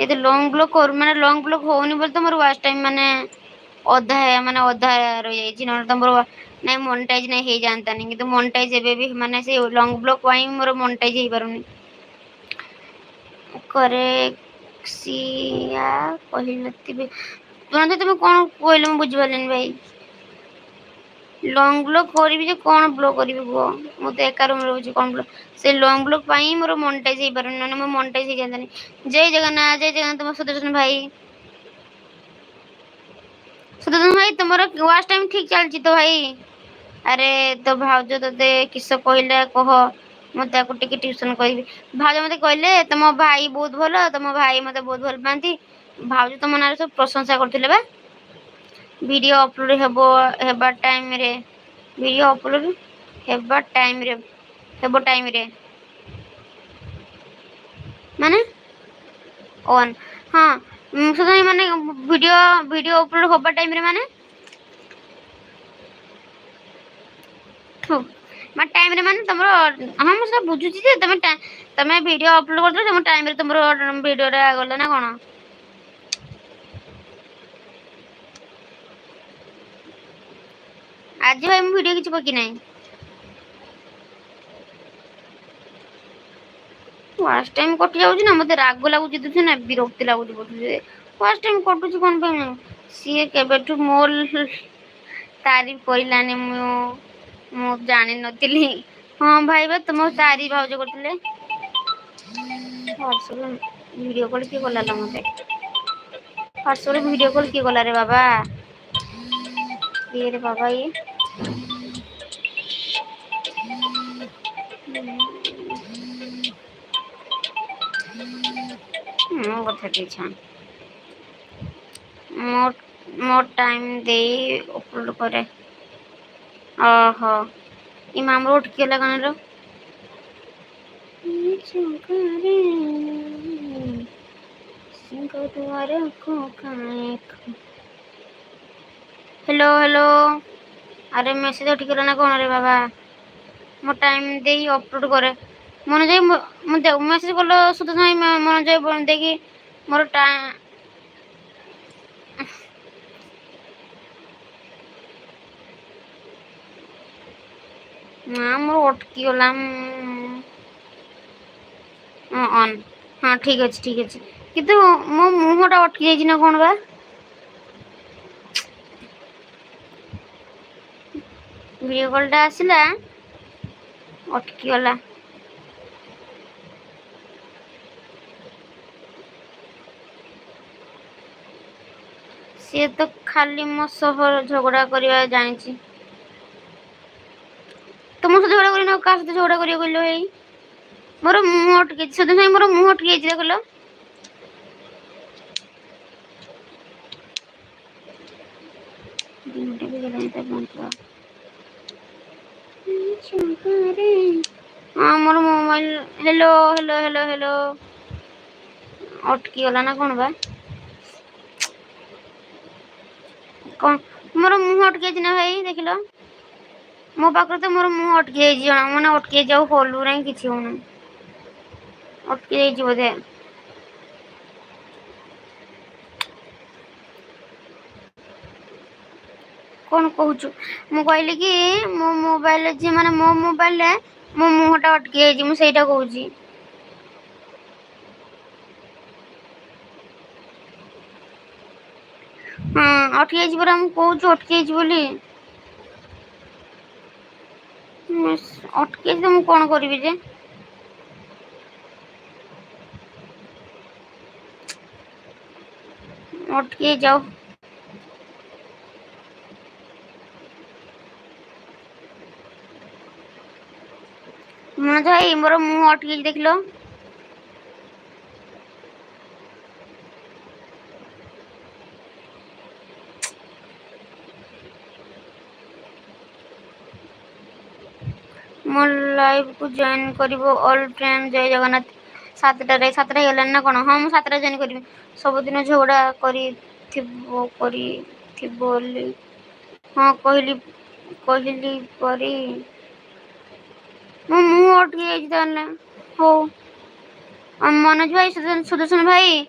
ये long block और माने लॉन्ग ब्लॉक होनी बोल तो मोर वाच टाइम अधा रही जाइए ना तुम ना मोनेटाइज नहीं हो जाता नहीं कि मोनेटाइज एबे भी माने से लॉन्ग ब्लॉक वाई मोर मोनेटाइज हो पारुनी करेक्सिया कहनथिबे तुरंत तुम कौन कहले मैं बुझी पारलिनी भाई लॉन्ग ब्लॉक करी जे कौन ब्लॉक करी गो मु तो एका रूम रहउची कौन ब्लॉक से लॉन्ग ब्लॉक पाई मोर मोनेटाइज हो पारुनी ना मो मोनेटाइज हो जाता नहीं जय जगन्नाथ तुम सुदर्शन भाई सुदर्शन भाई तुम्हारा वाच टाइम ठीक चलची तो भाई अरे तो भाउज तोते किस कहले कह मत टिके ट्यूशन करी भाउज मत कहले तुम भाई बहुत भल तुम भाई मत बहुत भल पाती भाउज तुम ना सब प्रशंसा करते बा वीडियो अपलोड हेबा टाइम रे वीडियो अपलोड हेबा टाइम रे माने ऑन हाँ सुदर्शन माने वीडियो अपलोड होबा टाइम रे माने टाइम रे माने तुम हाँ मुझे बुझुची जे तुम वीडियो अपलोड कर तुम टाइम रे तुम वीडियो रे गला ना कौन आज भाई मु वीडियो किछि पकी नहीं वाच टाइम कटि जाउची ना मते राग लागुची तुझे ना विरक्ति लागुची बोलुचे वाच टाइम कटुची कोन पे सी केबेठु मोल तारीफ कइलानी मु जानि नथिली हाँ भाई बा तुम तारी भाउज करथिले व्हाट्सएप वीडियो कॉल किए कला मते व्हाट्सएप वीडियो कॉल किए कला रे बाबा ये रे बाबा ये कथा पीछा मोर टाइम दे अपलोड करे ओहो ई मामरो उठके लगाने रो हेलो हेलो अरे मैसेज उठके ना कौन रे बाबा मो टाइम दे अपलोड करे मन जाए मुझे मैसेज कल सुध मन जाए देखी मोर टाइम ना मोर अटकी गला ऑन हाँ ठीक अच्छे किंतु मो मुहटा अटकी जाइए ना कौन बा वीडियो कॉलटा आसला अटकी गला सी तो खाली मो सह झगड़ा करवा जानी तुम सह झगड़ा कर क्या सह झगड़ा कर भाई मोर मुह अटके सदन मोर मुह अटके देखल हाँ मोर mobile hello hello hello hello अटकी गला ना कौन बा कौन मोर मुह अटके ना भाई देख लो मो पाखरे तो मोर मुह अटकी मैंने अटकी जाऊ हलू ना कि अटकी बोधे कौन कहूँ मु कहली कि मो मोबाइल जी माने मो मोबाइल मो मुहटा अटकी मुझे कहूँ हाँ अटकी परा मु कहूँ अटकी बोली अटके तो मु कौन करी जे अटके जाओ मन भाई मोर मुह अटकी देख लो मो लाइव को जॉइन करिवो ऑल फ्रेंड जय जगन्नाथ सातटा गलान ना कौन हाँ मुझे सातटा जॉइन करी सबुदिन झगड़ा करी हाँ कहली परी मो मुह अटकी हो मनोज भाई सुदर्शन भाई